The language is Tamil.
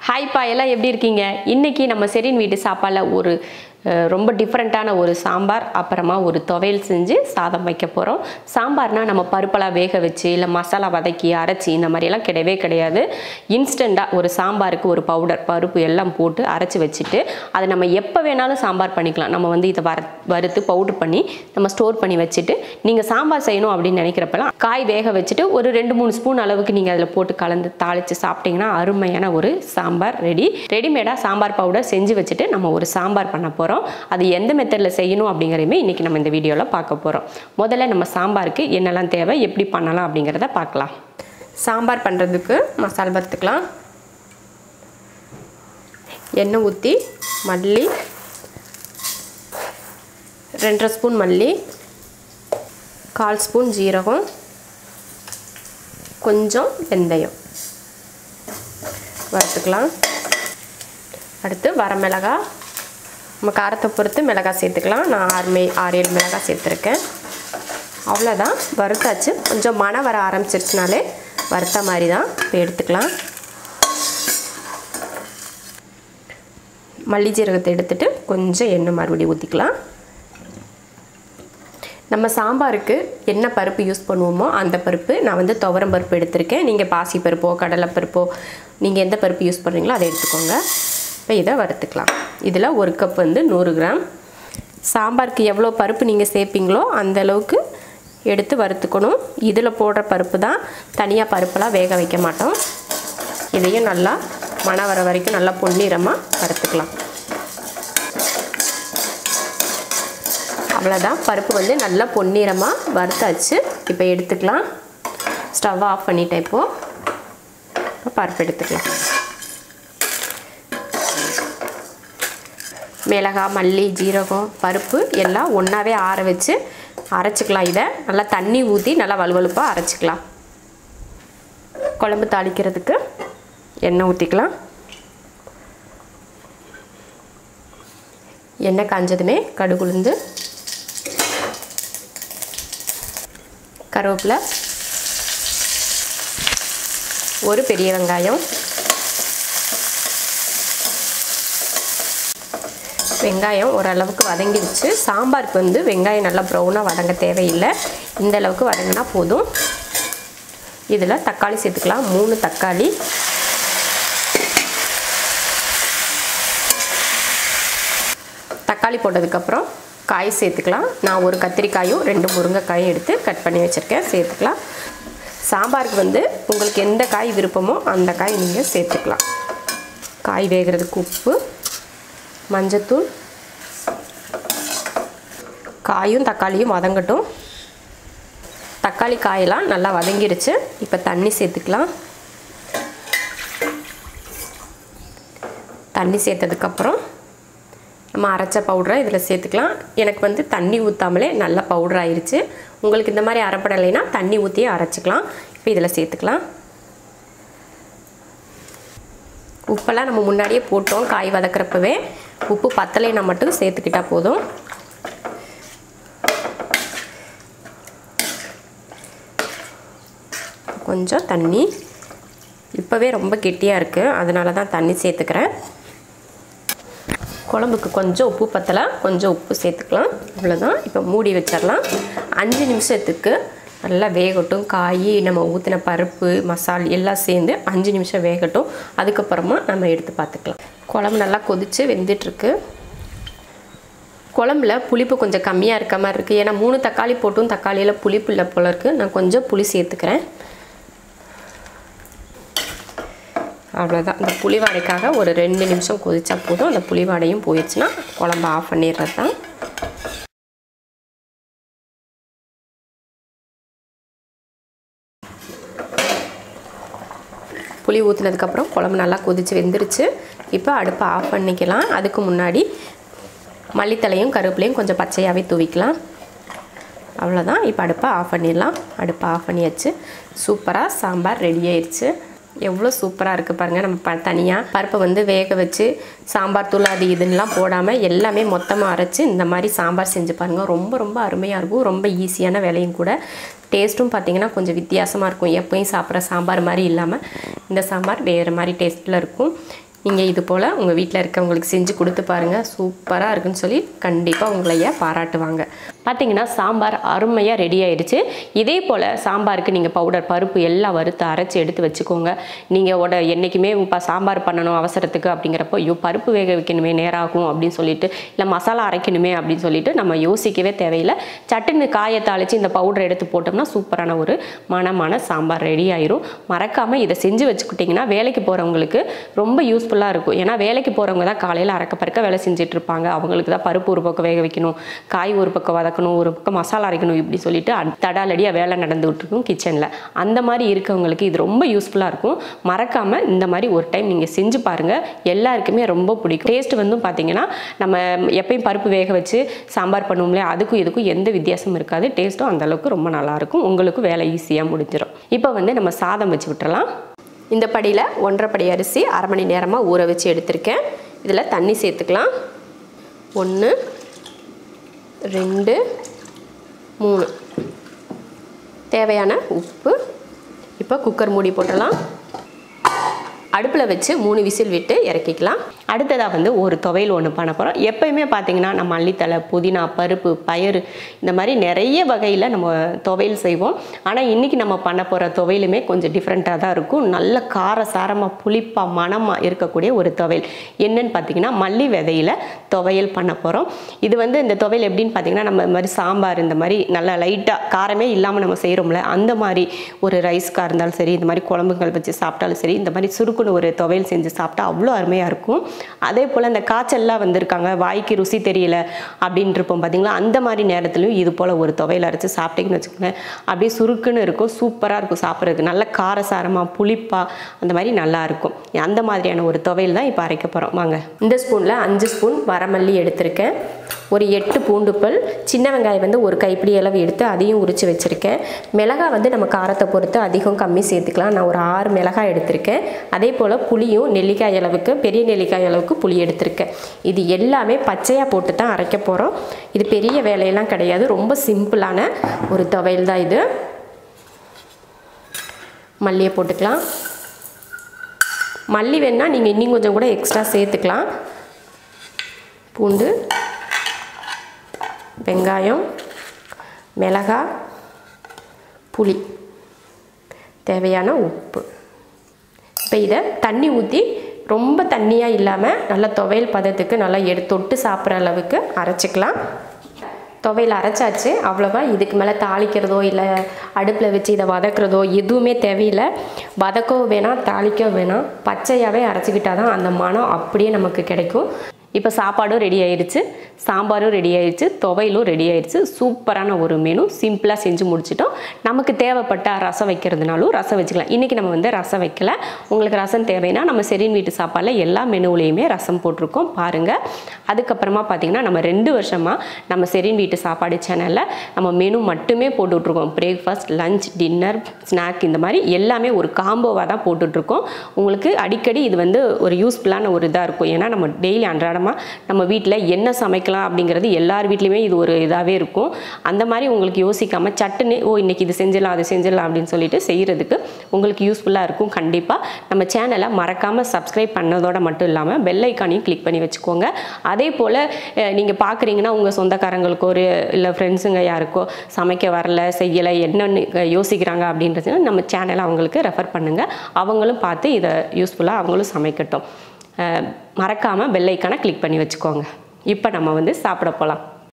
ஹாய் பா எல்லாம் எப்படி இருக்கீங்க? இன்னைக்கு நம்ம செரின் வீட்டு சாப்பாடுல ஒரு ரொம்ப டிஃப்ரெண்ட்டான ஒரு சாம்பார் அப்புறமா ஒரு துவையல் செஞ்சு சாதம் வைக்க போகிறோம். சாம்பார்னா நம்ம பருப்பெல்லாம் வேக வச்சு இல்லை மசாலா வதக்கி அரைச்சி இந்த மாதிரியெல்லாம் கிடையவே கிடையாது. இன்ஸ்டண்ட்டாக ஒரு சாம்பாருக்கு ஒரு பவுடர் பருப்பு எல்லாம் போட்டு அரைச்சி வச்சுட்டு அதை நம்ம எப்போ வேணாலும் சாம்பார் பண்ணிக்கலாம். நம்ம வந்து இதை வறுத்து பவுடர் பண்ணி நம்ம ஸ்டோர் பண்ணி வச்சுட்டு நீங்கள் சாம்பார் செய்யணும் அப்படின்னு நினைக்கிறப்பெல்லாம் காய் வேக வச்சுட்டு ஒரு 2-3 ஸ்பூன் அளவுக்கு நீங்கள் அதில் போட்டு கலந்து தாளித்து சாப்பிட்டிங்கன்னா அருமையான ஒரு சாம்பார் ரெடிமேடாக சாம்பார் பவுடர் செஞ்சு வச்சுட்டு நம்ம ஒரு சாம்பார் பண்ண போகிறோம். அது எந்த மெத்தடில் செய்யணும் அப்படிங்கிறதுமே இன்றைக்கி நம்ம இந்த வீடியோவில் பார்க்க போகிறோம். முதல்ல நம்ம சாம்பாருக்கு என்னெல்லாம் தேவை, எப்படி பண்ணலாம் அப்படிங்கிறத பார்க்கலாம். சாம்பார் பண்ணுறதுக்கு மசாலா வறுத்துக்கலாம். எண்ணெய் ஊற்றி மல்லி 2.5 ஸ்பூன் மல்லி, 1/4 ஸ்பூன் ஜீரகம், கொஞ்சம் வெந்தயம் வறுத்துக்கலாம். அடுத்து வரமிளகாய், நம்ம காரத்தை பொறுத்து மிளகாய் சேர்த்துக்கலாம். நான் 6-7 மிளகாய் சேர்த்துருக்கேன். அவ்வளோதான், வறுத்தாச்சு. கொஞ்சம் மணம் வர ஆரம்பிச்சிருச்சுனாலே வறுத்த மாதிரி தான். இப்போ எடுத்துக்கலாம். மல்லி ஜீரகத்தை எடுத்துகிட்டு கொஞ்சம் எண்ணெய் மறுபடியும் ஊற்றிக்கலாம். நம்ம சாம்பாருக்கு என்ன பருப்பு யூஸ் பண்ணுவோமோ அந்த பருப்பு நான் வந்து துவரம் பருப்பு எடுத்திருக்கேன். நீங்கள் பாசி பருப்போ கடலை பருப்போ நீங்கள் எந்த பருப்பு யூஸ் பண்ணுறீங்களோ அதை எடுத்துக்கோங்க. இப்போ இதை வறுத்துக்கலாம். இதில் 1 கப் வந்து 100 கிராம். சாம்பாருக்கு எவ்வளோ பருப்பு நீங்கள் சேர்ப்பீங்களோ அந்த அளவுக்கு எடுத்து வறுத்துக்கணும். இதில் போடுற பருப்பு தான், தனியாக பருப்பெல்லாம் வேக வைக்க மாட்டோம். இதையும் நல்லா மணம் வர வரைக்கும் நல்லா பொன்னிறமாக வறுத்துக்கலாம். அவ்வளோதான், பருப்பு வந்து நல்லா பொன்னிறமாக வறுத்தாச்சு. இப்போ எடுத்துக்கலாம். ஸ்டவ் ஆஃப் பண்ணிட்டேன். இப்போ பருப்பு எடுத்துக்கலாம். மிளகாய், மல்லி, ஜீரகம், பருப்பு எல்லாம் ஒன்றாவே ஆற வச்சு அரைச்சிக்கலாம். இதை நல்லா தண்ணி ஊற்றி நல்லா வலுவலுப்பாக அரைச்சிக்கலாம். குழம்பு தாளிக்கிறதுக்கு எண்ணெய் ஊற்றிக்கலாம். எண்ணெய் காஞ்சதுமே கடுகு, உளுந்து, கருவேப்பிலை, ஒரு பெரிய வெங்காயம், வெங்காயம் ஓரளவுக்கு வதங்கிடுச்சு. சாம்பாருக்கு வந்து வெங்காயம் நல்லா ப்ரௌனாக வதங்க தேவையில்லை, இந்த அளவுக்கு வதங்கினா போதும். இதில் தக்காளி சேர்த்துக்கலாம். 3 தக்காளி, தக்காளி போட்டதுக்கப்புறம் காய் சேர்த்துக்கலாம். நான் ஒரு கத்திரிக்காயும் 2 முருங்கைக்காயும் எடுத்து கட் பண்ணி வச்சுருக்கேன், சேர்த்துக்கலாம். சாம்பாருக்கு வந்து உங்களுக்கு எந்த காய் விருப்பமோ அந்த காய் நீங்கள் சேர்த்துக்கலாம். காய் வேகிறதுக்கு உப்பு, மஞ்சத்தூள், காயும் தக்காளியும் வதங்கட்டும். தக்காளி காயெல்லாம் நல்லா வதங்கிடுச்சு. இப்போ தண்ணி சேர்த்துக்கலாம். தண்ணி சேர்த்ததுக்கப்புறம் நம்ம அரைச்ச பவுடரை இதில் சேர்த்துக்கலாம். எனக்கு வந்து தண்ணி ஊற்றாமலே நல்லா பவுடர் ஆயிடுச்சு. உங்களுக்கு இந்த மாதிரி அரைப்படலைன்னா தண்ணி ஊற்றியே அரைச்சிக்கலாம். இப்போ இதில் சேர்த்துக்கலாம். உப்பெல்லாம் நம்ம முன்னாடியே போட்டோம். காய் வதக்கிறப்பவே உப்பு பத்தலைன்னா மட்டும் சேர்த்துக்கிட்டால் போதும். கொஞ்சம் தண்ணி, இப்போவே ரொம்ப கெட்டியாக இருக்குது, அதனால தான் தண்ணி சேர்த்துக்கிறேன். குழம்புக்கு கொஞ்சம் உப்பு பத்தலை, கொஞ்சம் உப்பு சேர்த்துக்கலாம். அவ்வளோதான். இப்போ மூடி வச்சிடலாம். 5 நிமிஷத்துக்கு நல்லா வேகட்டும். காய், நம்ம ஊற்றின பருப்பு, மசால் எல்லாம் சேர்ந்து 5 நிமிஷம் வேகட்டும். அதுக்கப்புறமா நம்ம எடுத்து பார்த்துக்கலாம். குழம்பு நல்லா கொதித்து வெந்துட்டுருக்கு. குழம்புல புளிப்பு கொஞ்சம் கம்மியாக இருக்க மாதிரி இருக்குது. ஏன்னா 3 தக்காளி போட்டும் தக்காளியில் புளிப்பு இல்லை போல இருக்குது. நான் கொஞ்சம் புளி சேர்த்துக்கிறேன். அவ்வளோதான். இந்த புளி வாடைக்காக ஒரு 2 நிமிஷம் கொதிச்சா போதும். அந்த புளி வாடையும் போயிடுச்சுன்னா குழம்பு ஆஃப் பண்ணிடுறது தான். புளி ஊற்றினதுக்கப்புறம் குழம்பு நல்லா கொதித்து வெந்துருச்சு. இப்போ அடுப்பை ஆஃப் பண்ணிக்கலாம். அதுக்கு முன்னாடி மல்லித்தலையும் கருவேப்பிலையும் கொஞ்சம் பச்சையாகவே தூவிக்கலாம். அவ்வளோதான். இப்போ அடுப்பை ஆஃப் பண்ணிடலாம். அடுப்பை ஆஃப் பண்ணியாச்சு. சூப்பராக சாம்பார் ரெடி ஆயிடுச்சு. எவ்வளோ சூப்பராக இருக்குது பாருங்கள். நம்ம தனியாக பருப்பை வந்து வேக வச்சு சாம்பார் தூள் அது இதுன்னெலாம் போடாமல் எல்லாமே மொத்தமாக அரைச்சி இந்த மாதிரி சாம்பார் செஞ்சு பாருங்கள். ரொம்ப ரொம்ப அருமையாக இருக்கும். ரொம்ப ஈஸியான வேலையும் கூட. டேஸ்ட்டும் பார்த்திங்கன்னா கொஞ்சம் வித்தியாசமாக இருக்கும். எப்பயும் சாப்பிட்ற சாம்பார் மாதிரி இல்லாமல் இந்த சாம்பார் வேறு மாதிரி டேஸ்ட்டில் இருக்கும். நீங்கள் இது போல் உங்கள் வீட்டில் இருக்கவங்களுக்கு செஞ்சு கொடுத்து பாருங்கள். சூப்பராக இருக்குன்னு சொல்லி கண்டிப்பாக உங்களையே பாராட்டுவாங்க. பார்த்தீங்கன்னா சாம்பார் அருமையாக ரெடி ஆயிடுச்சு. இதே போல் சாம்பாருக்கு நீங்கள் பவுடர் பருப்பு எல்லாம் வறுத்து அரைச்சி எடுத்து வச்சுக்கோங்க. நீங்கள் என்றைக்குமே இப்போ சாம்பார் பண்ணணும் அவசரத்துக்கு அப்படிங்கிறப்போ ஐயோ பருப்பு வேக வைக்கணுமே நேரம் ஆகும் அப்படின்னு சொல்லிட்டு, இல்லை மசாலா அரைக்கணுமே அப்படின்னு சொல்லிட்டு நம்ம யோசிக்கவே தேவையில்லை. சட்டுன்னு காயை தாளித்து இந்த பவுடர் எடுத்து போட்டோம்னா சூப்பரான ஒரு மணமான சாம்பார் ரெடி ஆயிரும். மறக்காமல் இதை செஞ்சு வச்சுக்கிட்டிங்கன்னா வேலைக்கு போகிறவங்களுக்கு ரொம்ப யூஸ்ஃபுல்லாக இருக்கும். ஏன்னா வேலைக்கு போகிறவங்க தான் காலையில் அரைக்க பறக்க வேலை செஞ்சுட்டு இருப்பாங்க. அவங்களுக்கு தான் பருப்பு ஒரு பக்கம் வேக வைக்கணும், காய் ஒரு பக்கம் வதக்கணும், ஒரு பக்கம் மசாலா அரைக்கணும், இப்படி சொல்லிட்டு தடாலடியாக வேலை நடந்துகிட்டு இருக்கும் கிச்சனில். அந்த மாதிரி இருக்கவங்களுக்கு இது ரொம்ப யூஸ்ஃபுல்லாக இருக்கும். மறக்காமல் இந்த மாதிரி ஒரு டைம் நீங்கள் செஞ்சு பாருங்கள். எல்லாருக்குமே ரொம்ப பிடிக்கும். டேஸ்ட் வந்து பார்த்தீங்கன்னா நம்ம எப்பயும் பருப்பு வேக வச்சு சாம்பார் பண்ணுவோம்லையே அதுக்கும் இதுக்கும் எந்த வித்தியாசமும் இருக்காது. டேஸ்ட்டும் அந்தளவுக்கு ரொம்ப நல்லாயிருக்கும். உங்களுக்கு வேலை ஈஸியாக முடிஞ்சிடும். இப்போ வந்து நம்ம சாதம் வச்சு விட்டுறலாம். இந்த படியில் 1.5 படி அரிசி அரை மணி நேரமாக ஊற வச்சு எடுத்திருக்கேன். இதில் தண்ணி சேர்த்துக்கலாம். 1 2 3 தேவையான உப்பு. இப்போ குக்கர் மூடி போட்டுடலாம். அடுப்பில் வச்சு 3 விசில் விட்டு இறக்கிக்கலாம். அடுத்ததாக வந்து ஒரு துவையல் ஒன்று பண்ண போகிறோம். எப்பயுமே பார்த்தீங்கன்னா நம்ம மல்லித்தலை, புதினா, பருப்பு, பயறு இந்த மாதிரி நிறைய வகையில் நம்ம துவையல் செய்வோம். ஆனால் இன்றைக்கி நம்ம பண்ண போகிற துவையலுமே கொஞ்சம் டிஃப்ரெண்ட்டாக தான் இருக்கும். நல்ல கார சாரமாக புளிப்பாக மணமாக இருக்கக்கூடிய ஒரு துவையல். என்னன்னு பார்த்தீங்கன்னா மல்லி விதையில் துவையல் பண்ண போகிறோம். இது வந்து இந்த துவையல் எப்படின்னு பார்த்தீங்கன்னா நம்ம இந்த மாதிரி சாம்பார் இந்த மாதிரி நல்லா லைட்டாக காரமே இல்லாமல் நம்ம செய்கிறோம்ல அந்த மாதிரி ஒரு ரைஸ்க்காக இருந்தாலும் சரி, இந்த மாதிரி குழம்புகள் வச்சு சாப்பிட்டாலும் சரி, இந்த மாதிரி சுருக்குன்னு ஒரு துவையல் செஞ்சு சாப்பிட்டா அவ்வளோ அருமையாக இருக்கும். அதே போல் இந்த காய்ச்சல்லாம் வந்திருக்காங்க, வாய்க்கு ருசி தெரியல அப்படின்ட்டு இருப்போம் பார்த்தீங்களா, அந்த மாதிரி நேரத்துலையும் இது போல் ஒரு துவையல் அரைச்சி சாப்பிட்டீங்கன்னு வச்சுக்கோங்க, அப்படியே சுருக்குன்னு இருக்கும். சூப்பராக இருக்கும் சாப்பிட்றதுக்கு. நல்ல காரசாரமாக புளிப்பாக அந்த மாதிரி நல்லாயிருக்கும். அந்த மாதிரியான ஒரு துவையல் தான் இப்போ அரைக்க போகிறோம். வாங்க. இந்த ஸ்பூனில் 5 ஸ்பூன் வரமல்லி எடுத்திருக்கேன். ஒரு 8 பூண்டு பல், சின்ன வெங்காயம் வந்து ஒரு கைப்பிடி அளவு எடுத்து அதையும் உரித்து வச்சுருக்கேன். மிளகாய் வந்து நம்ம காரத்தை பொறுத்து அதிகம் கம்மி சேர்த்துக்கலாம். நான் ஒரு 6 மிளகாய் எடுத்திருக்கேன். அதே போல் புளியும் நெல்லிக்காய் அளவுக்கு, பெரிய நெல்லிக்காய் அளவுக்கு புளி எடுத்திருக்கேன். இது எல்லாமே பச்சையாக போட்டு தான் அரைக்க போகிறோம். இது பெரிய வேலையெல்லாம் கிடையாது. ரொம்ப சிம்பிளான ஒரு துவையல் தான் இது. மல்லியை போட்டுக்கலாம். மல்லி வேணால் நீங்கள் இன்னும் கொஞ்சம் கூட எக்ஸ்ட்ரா சேர்த்துக்கலாம். பூண்டு, வெங்காயம், மிளகாய், புளி, தேவையான உப்பு. இப்போ இதை தண்ணி ஊற்றி ரொம்ப தண்ணியாக இல்லாமல் நல்லா துவையல் பதத்துக்கு நல்லா தொட்டு சாப்பிட்ற அளவுக்கு அரைச்சிக்கலாம். துவையல் அரைச்சாச்சு, அவ்வளோவா. இதுக்கு மேலே தாளிக்கிறதோ இல்லை அடுப்பில் வச்சு இதை வதக்குறதோ எதுவுமே தேவையில்லை. வதக்கவும் வேணாம், தாளிக்கவும் வேணாம். பச்சையாகவே அரைச்சிக்கிட்டால் தான் அந்த மனம் அப்படியே நமக்கு கிடைக்கும். இப்போ சாப்பாடும் ரெடி ஆயிடுச்சு, சாம்பாரும் ரெடி ஆயிடுச்சு, துவையலும் ரெடி ஆயிடுச்சு. சூப்பரான ஒரு மெனு சிம்பிளாக செஞ்சு முடிச்சிட்டோம். நமக்கு தேவைப்பட்ட ரசம் வைக்கிறதுனாலும் ரசம் வச்சுக்கலாம். இன்றைக்கி நம்ம வந்து ரசம் வைக்கல. உங்களுக்கு ரசம் தேவைன்னா நம்ம ஷெரின் வீட்டு சாப்பாடில் எல்லா மெனுவிலையுமே ரசம் போட்டிருக்கோம் பாருங்கள். அதுக்கப்புறமா பார்த்திங்கன்னா நம்ம 2 வருஷமாக நம்ம ஷெரின் வீட்டு சாப்பாடு சேனலில் நம்ம மெனு மட்டுமே போட்டுட்ருக்கோம். பிரேக்ஃபாஸ்ட், லஞ்ச், டின்னர், ஸ்நாக் இந்த மாதிரி எல்லாமே ஒரு காம்போவாக தான் போட்டுட்ருக்கோம். உங்களுக்கு அடிக்கடி இது வந்து ஒரு யூஸ்ஃபுல்லான ஒரு இதாக இருக்கும். ஏன்னா நம்ம டெய்லி அன்றாடமாக நம்ம வீட்டில் என்ன சமைக்கலாம் அப்படிங்கிறது எல்லார் வீட்லையுமே இது ஒரு இதாகவே இருக்கும். அந்த மாதிரி உங்களுக்கு யோசிக்காமல் சட்டுன்னு இன்னைக்கு இது செஞ்சிடலாம் அது செஞ்சிடலாம் அப்படின்னு சொல்லிட்டு செய்கிறதுக்கு உங்களுக்கு யூஸ்ஃபுல்லாக இருக்கும். கண்டிப்பாக நம்ம சேனலை மறக்காமல் சப்ஸ்கிரைப் பண்ணதோடு மட்டும் இல்லாமல் பெல் ஐக்கானையும் கிளிக் பண்ணி வச்சுக்கோங்க. அதே போல் நீங்கள் பார்க்குறீங்கன்னா உங்கள் சொந்தக்காரங்களுக்கோ இல்லை ஃப்ரெண்ட்ஸுங்க யாருக்கோ சமைக்க வரல, செய்யலை, என்னென்னு யோசிக்கிறாங்க அப்படின்றதுன்னா நம்ம சேனலை அவங்களுக்கு ரெஃபர் பண்ணுங்கள். அவங்களும் பார்த்து இதை யூஸ்ஃபுல்லாக அவங்களும் சமைக்கட்டும். மறக்காமல் பெல் ஐக்கானை கிளிக் பண்ணி வச்சுக்கோங்க. இப்போ நம்ம வந்து சாப்பிட போகலாம்.